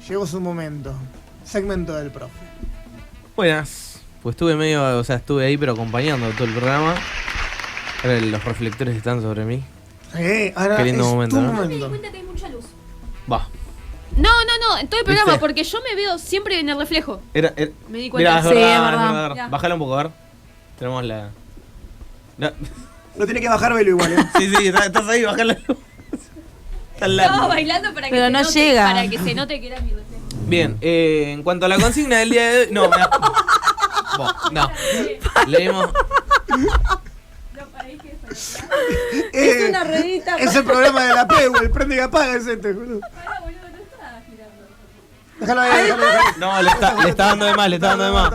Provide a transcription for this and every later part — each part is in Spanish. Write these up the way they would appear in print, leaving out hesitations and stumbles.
llegó su momento. Segmento del profe. Buenas. Pues estuve ahí pero acompañando todo el programa. Ahora los reflectores están sobre mí. Ahora qué lindo es momento, tu ¿no? momento. Me di cuenta que hay mucha luz. Va. No, en todo el programa, ¿Viste? porque yo me veo siempre en el reflejo. Me di Mirá, cuenta. es Sí, verdad, es verdad. verdad. Ya. Bájala un poco, a ver. Tenemos la... No. No tiene que bajar velo igual, Sí, estás ahí, bájala. Está al lado. Estaba bailando para que Pero se no note, llega. para que se note que era mi reflejo. Bien, en cuanto a la consigna del día de hoy... No, mirá. No. Leímos... No, para ahí que Es una ruedita. Es el programa de la PEU, el prende y apaga ese boludo. Pará, boludo, no estaba girando. Déjalo ahí, déjalo ahí. No, le está dando de más, le está dando de más.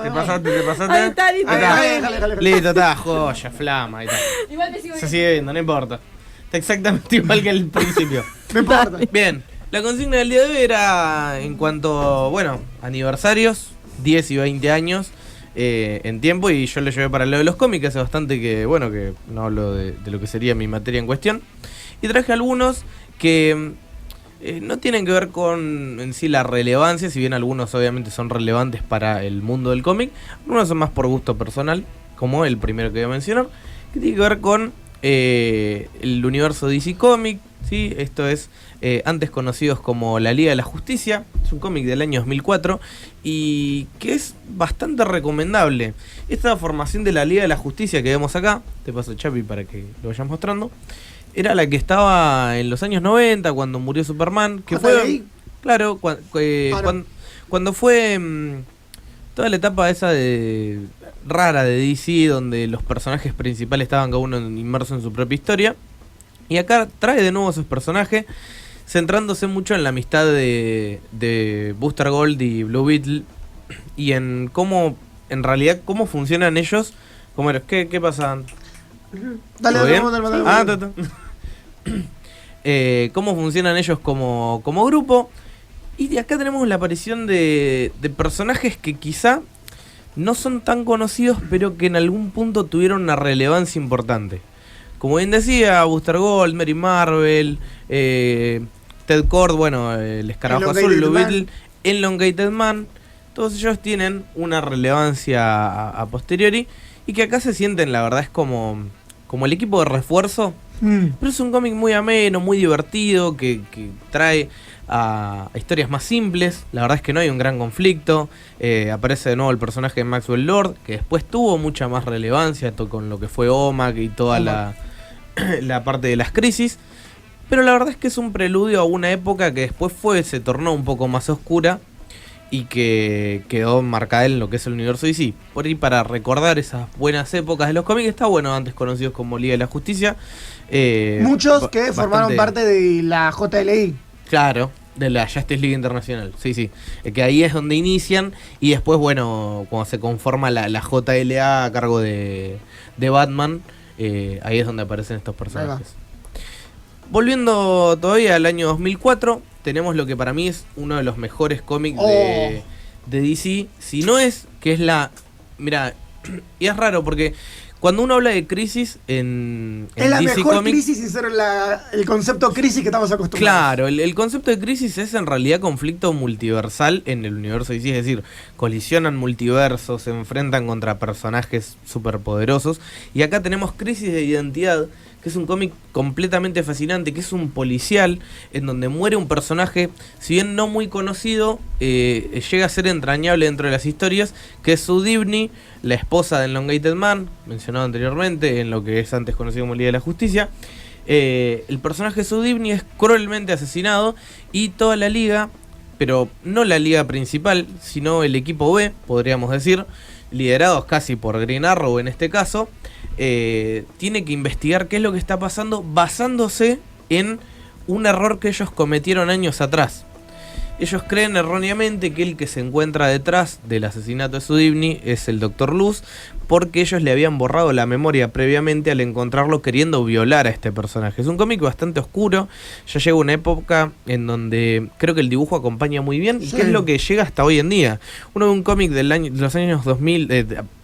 ¿Te pasaste? Ahí está, listo. Ahí está. Déjale. Listo, está, joya, flama, ahí está. Igual me sigo Se viendo. sigue viendo, no importa. Está exactamente igual que el principio. No importa. Bien, la consigna del día de hoy era en cuanto, bueno, aniversarios, 10 y 20 años en tiempo, y yo lo llevé para lo de los cómics, hace bastante que, bueno, que no hablo de lo que sería mi materia en cuestión. Y traje algunos que no tienen que ver con en sí la relevancia, si bien algunos obviamente son relevantes para el mundo del cómic, algunos son más por gusto personal, como el primero que voy a mencionar, que tiene que ver con el universo DC Comics, ¿sí? Esto es antes conocidos como la Liga de la Justicia. Es un cómic del año 2004 y que es bastante recomendable. Esta formación de la Liga de la Justicia que vemos acá, te paso Chapi para que lo vayas mostrando, era la que estaba en los años 90 cuando murió Superman, que fue ¿JLA? claro, no. cuando fue toda la etapa esa rara de DC, donde los personajes principales estaban cada uno inmerso en su propia historia. Y acá trae de nuevo esos personajes, centrándose mucho en la amistad de Booster Gold y Blue Beetle, y en cómo, en realidad, cómo funcionan ellos. ¿Qué pasa? Dale, ¿Todo bien? dale. Cómo funcionan ellos como grupo. Y de acá tenemos la aparición de personajes que quizá no son tan conocidos, pero que en algún punto tuvieron una relevancia importante. Como bien decía, Booster Gold, Mary Marvel, Ted Kord, bueno, el Escarabajo Azul, Blue Beetle, Elongated Man, todos ellos tienen una relevancia a posteriori, y que acá se sienten, la verdad, es como el equipo de refuerzo. Pero es un cómic muy ameno, muy divertido, que trae a historias más simples. La verdad es que no hay un gran conflicto. Aparece de nuevo el personaje de Maxwell Lord, que después tuvo mucha más relevancia con lo que fue OMAC y toda la parte de las crisis. Pero la verdad es que es un preludio a una época que después se tornó un poco más oscura y que quedó marcada en lo que es el universo DC. Por ahí, para recordar esas buenas épocas de los cómics, está bueno, antes conocidos como Liga de la Justicia. Muchos que formaron parte de la JLI. Claro, de la Justice League Internacional, sí. Que ahí es donde inician, y después, bueno, cuando se conforma la JLA a cargo de Batman, ahí es donde aparecen estos personajes. Volviendo todavía al año 2004, tenemos lo que para mí es uno de los mejores cómics de DC. Si no es, que es la... Mira, y es raro porque cuando uno habla de crisis en Es la DC mejor Comics, crisis sin ser el concepto crisis que estamos acostumbrados. claro, el concepto de crisis es en realidad conflicto multiversal en el universo DC, es decir, colisionan multiversos, se enfrentan contra personajes superpoderosos, y acá tenemos Crisis de Identidad, que es un cómic completamente fascinante, que es un policial en donde muere un personaje, si bien no muy conocido, llega a ser entrañable dentro de las historias, que es Sue Dibney, la esposa de Elongated Man, mencionado anteriormente en lo que es antes conocido como Liga de la Justicia. El personaje de Sue Dibney es cruelmente asesinado, y toda la liga, pero no la liga principal, sino el equipo B, podríamos decir, liderados casi por Green Arrow en este caso, tiene que investigar qué es lo que está pasando, basándose en un error que ellos cometieron años atrás. Ellos creen erróneamente que el que se encuentra detrás del asesinato de Sue Dibney es el Dr. Luz, porque ellos le habían borrado la memoria previamente al encontrarlo queriendo violar a este personaje. Es un cómic bastante oscuro, ya llega una época en donde creo que el dibujo acompaña muy bien, y que es lo que llega hasta hoy en día. Uno ve un cómic de los años 2000,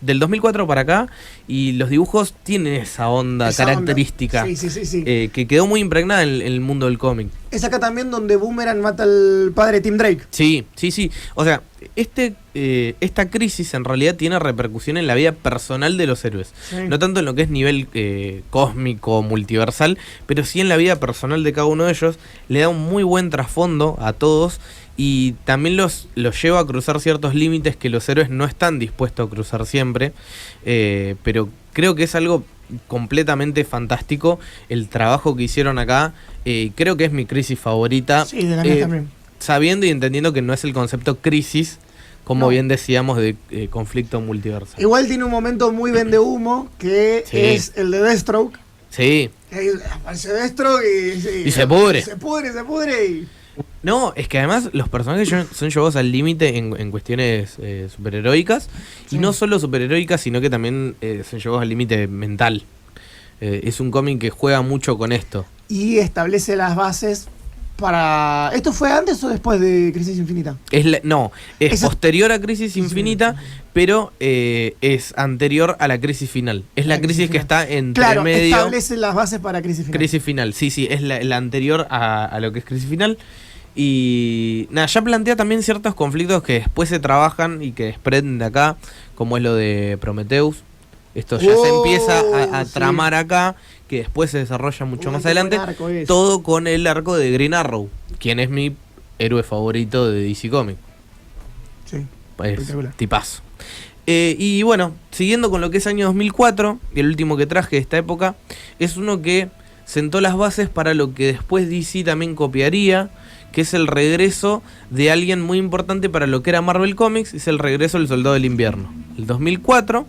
del 2004 para acá, y los dibujos tienen esa onda característica. Sí. Que quedó muy impregnada en el mundo del cómic. Es acá también donde Boomerang mata al padre de Tim Drake. Sí. O sea, esta crisis en realidad tiene repercusión en la vida personal de los héroes. Sí. No tanto en lo que es nivel cósmico, multiversal, pero sí en la vida personal de cada uno de ellos. Le da un muy buen trasfondo a todos y también los lleva a cruzar ciertos límites que los héroes no están dispuestos a cruzar siempre. Pero creo que es algo completamente fantástico el trabajo que hicieron acá. Creo que es mi crisis favorita. Sí, de la mía también. Sabiendo y entendiendo que no es el concepto crisis, como No. bien decíamos, de conflicto multiversal. Igual tiene un momento muy vende humo, que Sí. es el de Deathstroke. Sí. Ahí aparece Deathstroke Y se pudre. Se pudre y... No, es que además los personajes son llevados al límite en cuestiones superheroicas. Sí. Y no solo superheroicas, sino que también son llevados al límite mental. Es un cómic que juega mucho con esto. Y establece las bases para... ¿Esto fue antes o después de Crisis Infinita? Es Esa- posterior a Crisis Infinita, pero es anterior a la crisis final. Es la crisis que está entre Claro, medio. establece las bases para Crisis Final. Crisis final, sí, es la anterior a lo que es crisis final. Y nada, ya plantea también ciertos conflictos que después se trabajan y que desprenden de acá, como es lo de Prometheus. Esto ya se empieza a sí. tramar acá, que después se desarrolla mucho Uy, más qué adelante. buen arco es. Todo con el arco de Green Arrow, quien es mi héroe favorito de DC Comics. Sí. Es Espectacular. tipazo. Y bueno, siguiendo con lo que es año 2004, y el último que traje de esta época, es uno que sentó las bases para lo que después DC también copiaría, que es el regreso de alguien muy importante para lo que era Marvel Comics, es el regreso del Soldado del Invierno. El 2004,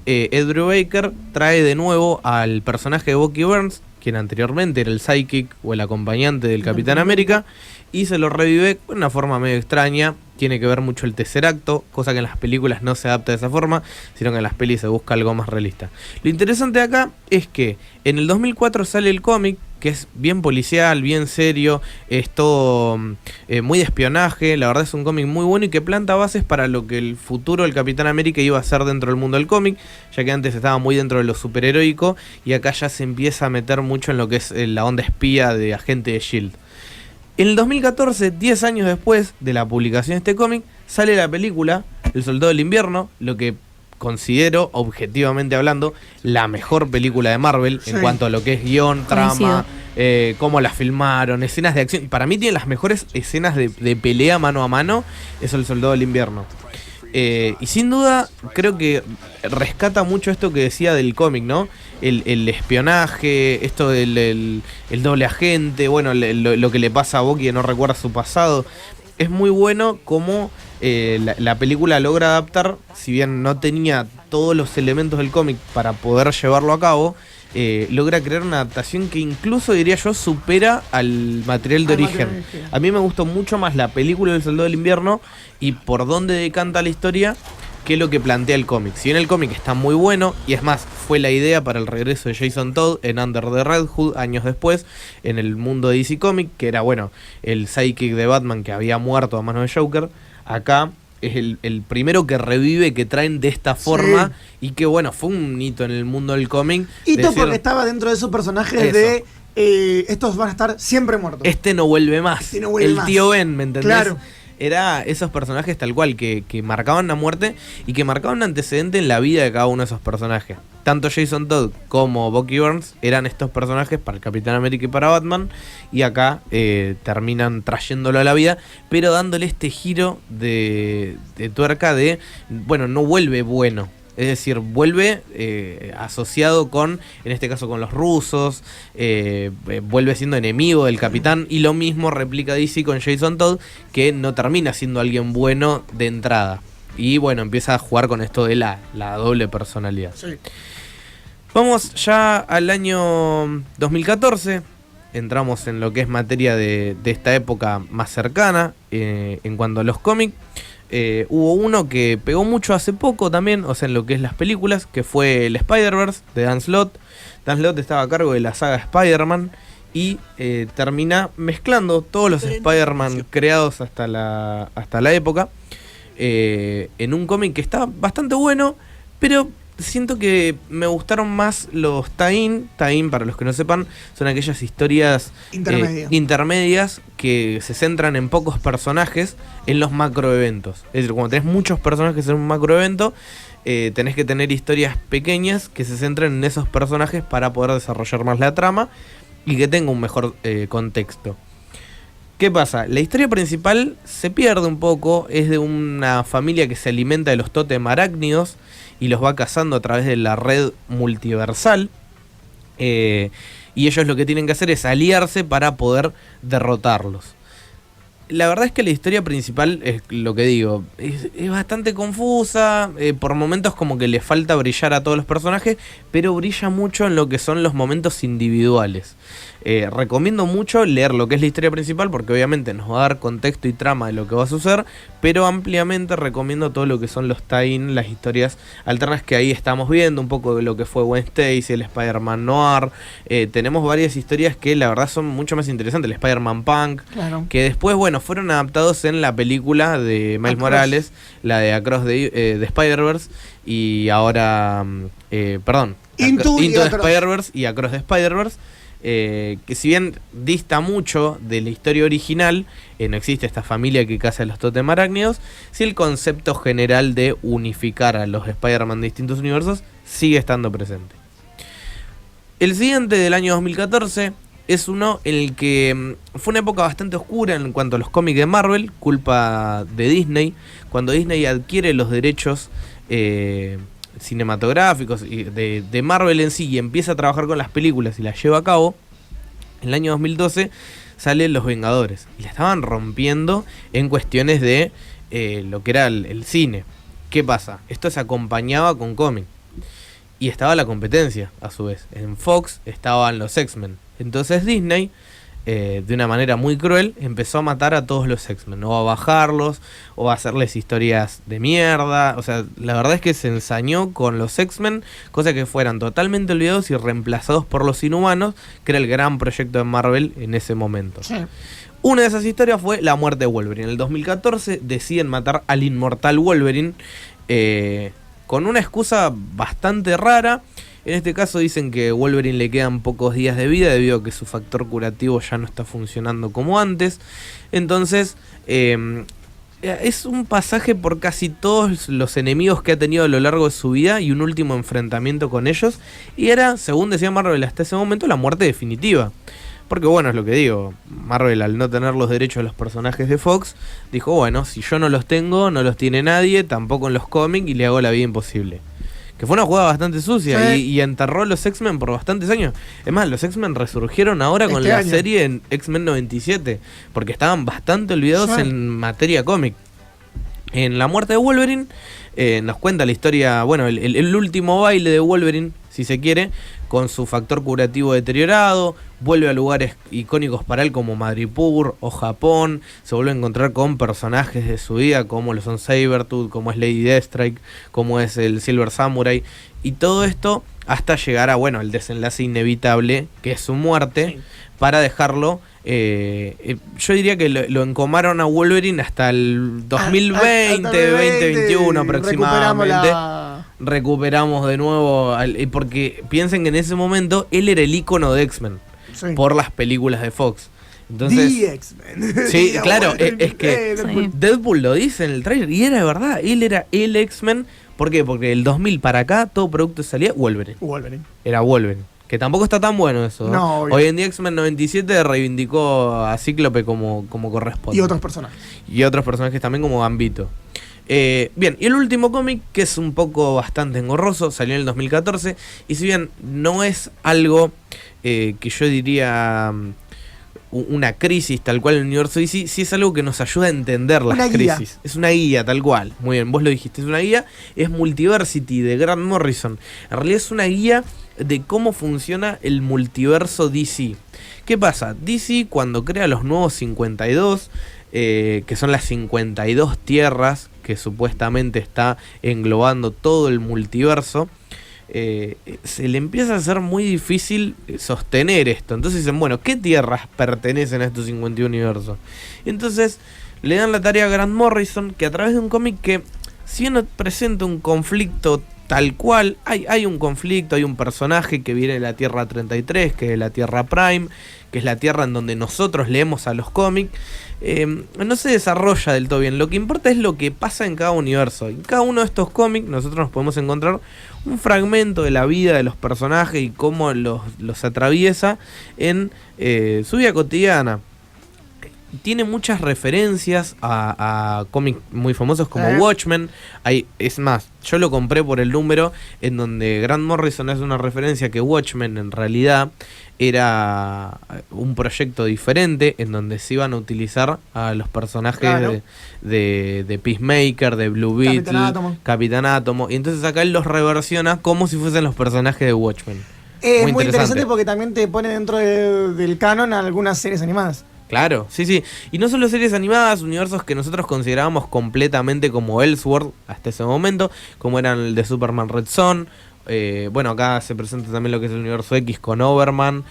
Ed Brubaker trae de nuevo al personaje de Bucky Barnes, quien anteriormente era el sidekick o el acompañante del Capitán América, y se lo revive de una forma medio extraña. Tiene que ver mucho el tercer acto, cosa que en las películas no se adapta de esa forma, sino que en las pelis se busca algo más realista. Lo interesante de acá es que en el 2004 sale el cómic, que es bien policial, bien serio, es todo muy de espionaje. La verdad es un cómic muy bueno y que planta bases para lo que el futuro del Capitán América iba a ser dentro del mundo del cómic, ya que antes estaba muy dentro de lo superheroico y acá ya se empieza a meter mucho en lo que es la onda espía de agente de S.H.I.E.L.D. En el 2014, 10 años después de la publicación de este cómic, sale la película El Soldado del Invierno, lo que considero, objetivamente hablando, la mejor película de Marvel en cuanto a lo que es guión, trama, cómo la filmaron, escenas de acción. Para mí tiene las mejores escenas de pelea mano a mano, es El Soldado del Invierno. Y sin duda, creo que rescata mucho esto que decía del cómic, ¿no? El espionaje, esto del el doble agente, bueno, lo que le pasa a Bucky que no recuerda su pasado. Es muy bueno como la película logra adaptar, si bien no tenía todos los elementos del cómic para poder llevarlo a cabo, logra crear una adaptación que incluso, diría yo, supera al material de origen. A mí me gustó mucho más la película del Soldado del Invierno y por dónde decanta la historia que lo que plantea el cómic. Si bien el cómic está muy bueno, y es más, fue la idea para el regreso de Jason Todd en Under the Red Hood años después, en el mundo de DC Comics, que era, bueno, el sidekick de Batman que había muerto a manos de Joker. Acá es el primero que revive, que traen de esta forma, y que, bueno, fue un hito en el mundo del cómic. Hito porque estaba dentro de esos personajes Eso. de... estos van a estar siempre muertos. Este no vuelve más. Este no vuelve el más. tío Ben, ¿me entendés? Claro. Era esos personajes tal cual, que marcaban la muerte y que marcaban un antecedente en la vida de cada uno de esos personajes. Tanto Jason Todd como Bucky Barnes eran estos personajes para el Capitán América y para Batman, y acá terminan trayéndolo a la vida, pero dándole este giro de tuerca de, bueno, no vuelve bueno. Es decir, vuelve asociado con, en este caso con los rusos, vuelve siendo enemigo del Capitán, y lo mismo replica DC con Jason Todd, que no termina siendo alguien bueno de entrada. Y bueno, empieza a jugar con esto de la doble personalidad. Sí. Vamos ya al año 2014, entramos en lo que es materia de esta época más cercana en cuanto a los cómics. Hubo uno que pegó mucho hace poco también, o sea, en lo que es las películas, que fue el Spider-Verse de Dan Slott. Dan Slott estaba a cargo de la saga Spider-Man y termina mezclando todos los Spider-Man creados hasta la época en un cómic que está bastante bueno, pero siento que me gustaron más los tie-in. Tie-in, para los que no sepan, son aquellas historias intermedias que se centran en pocos personajes en los macroeventos. Es decir, cuando tenés muchos personajes en un macroevento, tenés que tener historias pequeñas que se centren en esos personajes para poder desarrollar más la trama y que tenga un mejor contexto. ¿Qué pasa? La historia principal se pierde un poco, es de una familia que se alimenta de los tótem arácnidos y los va cazando a través de la red multiversal. Y ellos lo que tienen que hacer es aliarse para poder derrotarlos. La verdad es que la historia principal, es lo que digo, es bastante confusa, por momentos como que le falta brillar a todos los personajes, pero brilla mucho en lo que son los momentos individuales. Recomiendo mucho leer lo que es la historia principal porque obviamente nos va a dar contexto y trama de lo que va a suceder, pero ampliamente recomiendo todo lo que son los tie-in, las historias alternas que ahí estamos viendo, un poco de lo que fue Gwen Stacy, el Spider-Man Noir. Tenemos varias historias que la verdad son mucho más interesantes, el Spider-Man Punk, claro, que después, bueno, fueron adaptados en la película de Miles Morales, la de Across the Spider-Verse, y ahora, Into the Spider-Verse y Across the Spider-Verse. Que si bien dista mucho de la historia original, no existe esta familia que caza a los tótem arácnidos, sí el concepto general de unificar a los Spider-Man de distintos universos sigue estando presente. El siguiente, del año 2014, es uno en el que fue una época bastante oscura en cuanto a los cómics de Marvel, culpa de Disney, cuando Disney adquiere los derechos cinematográficos y de Marvel en sí y empieza a trabajar con las películas y las lleva a cabo. En el año 2012 salen Los Vengadores y la estaban rompiendo en cuestiones de lo que era el cine. ¿Qué pasa? Esto se acompañaba con cómic y estaba la competencia a su vez. En Fox estaban los X-Men. Entonces Disney, de una manera muy cruel, empezó a matar a todos los X-Men, o a bajarlos, o a hacerles historias de mierda. O sea, la verdad es que se ensañó con los X-Men, cosa que fueran totalmente olvidados y reemplazados por los Inhumanos, que era el gran proyecto de Marvel en ese momento. Sí. Una de esas historias fue la muerte de Wolverine. En el 2014 deciden matar al inmortal Wolverine, con una excusa bastante rara. En este caso dicen que a Wolverine le quedan pocos días de vida debido a que su factor curativo ya no está funcionando como antes. Entonces, es un pasaje por casi todos los enemigos que ha tenido a lo largo de su vida y un último enfrentamiento con ellos. Y era, según decía Marvel hasta ese momento, la muerte definitiva. Porque bueno, es lo que digo, Marvel, al no tener los derechos de los personajes de Fox, dijo, bueno, si yo no los tengo, no los tiene nadie, tampoco en los cómics, y le hago la vida imposible. Que fue una jugada bastante sucia, sí, y enterró a los X-Men por bastantes años. Es más, los X-Men resurgieron ahora con la serie en X-Men 97, porque estaban bastante olvidados en materia cómic. En la muerte de Wolverine nos cuenta la historia, bueno, el último baile de Wolverine, si se quiere, con su factor curativo deteriorado, vuelve a lugares icónicos para él como Madripoor o Japón, se vuelve a encontrar con personajes de su vida como lo son Sabretooth, como es Lady Deathstrike, como es el Silver Samurai, y todo esto hasta llegar a, bueno, el desenlace inevitable, que es su muerte, sí, para dejarlo, yo diría que lo encomaron a Wolverine hasta el 2020, 2021 aproximadamente. Recuperamos de nuevo, porque piensen que en ese momento él era el ícono de X-Men, sí, por las películas de Fox. Entonces, The X-Men. Sí, claro, es que sí, Deadpool lo dice en el trailer y era de verdad, él era el X-Men. ¿Por qué? Porque del 2000 para acá todo producto salía Wolverine. Era Wolverine. Que tampoco está tan bueno eso. No, hoy en día X-Men 97 reivindicó a Cíclope como corresponde. Y otros personajes. Y otros personajes también como Gambito. Bien, y el último cómic, que es un poco bastante engorroso, salió en el 2014. Y si bien no es algo que yo diría una crisis tal cual en el universo DC, sí es algo que nos ayuda a entender las crisis. Es una guía tal cual. Muy bien, vos lo dijiste, es una guía. Es Multiversity de Grant Morrison. En realidad es una guía de cómo funciona el multiverso DC. ¿Qué pasa? DC, cuando crea los nuevos 52, que son las 52 tierras que supuestamente está englobando todo el multiverso, se le empieza a hacer muy difícil sostener esto. Entonces dicen, bueno, ¿qué tierras pertenecen a estos 51 universos? Entonces le dan la tarea a Grant Morrison, que a través de un cómic que, si bien no presenta un conflicto tal cual, hay un conflicto, hay un personaje que viene de la Tierra 33, que es la Tierra Prime, que es la Tierra en donde nosotros leemos a los cómics. No se desarrolla del todo bien. Lo que importa es lo que pasa en cada universo. En cada uno de estos cómics nosotros nos podemos encontrar un fragmento de la vida de los personajes y cómo los atraviesa en su vida cotidiana. Tiene muchas referencias a cómics muy famosos como Watchmen. Es más, yo lo compré por el número en donde Grant Morrison hace una referencia que Watchmen en realidad era un proyecto diferente en donde se iban a utilizar a los personajes de Peacemaker, de Blue Beetle, Capitán Átomo. Y entonces acá él los reversiona como si fuesen los personajes de Watchmen. Muy interesante porque también te pone dentro del canon algunas series animadas. Claro, sí. Y no solo series animadas, universos que nosotros considerábamos completamente como Elseworld hasta ese momento, como eran el de Superman Red Son. Bueno, acá se presenta también lo que es el universo X con Overman.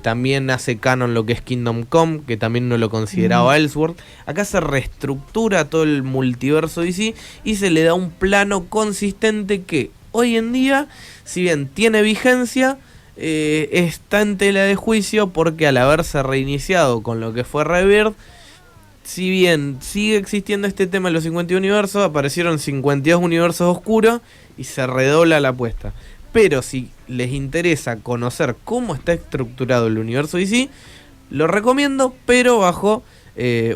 También hace canon lo que es Kingdom Come, que también no lo consideraba Elseworld. Acá se reestructura todo el multiverso DC y se le da un plano consistente que hoy en día, si bien tiene vigencia, está en tela de juicio porque al haberse reiniciado con lo que fue Rebirth, si bien sigue existiendo este tema en los 52 universos, aparecieron 52 universos oscuros y se redobla la apuesta. Pero si les interesa conocer cómo está estructurado el universo DC, lo recomiendo, pero bajo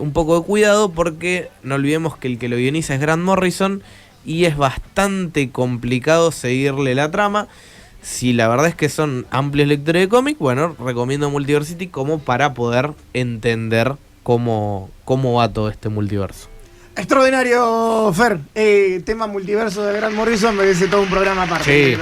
un poco de cuidado, porque no olvidemos que el que lo guioniza es Grant Morrison y es bastante complicado seguirle la trama. Si la verdad es que son amplios lectores de cómic, bueno, recomiendo Multiversity como para poder entender cómo va todo este multiverso. Extraordinario, Fer. Tema multiverso de Grant Morrison merece todo un programa aparte. Sí.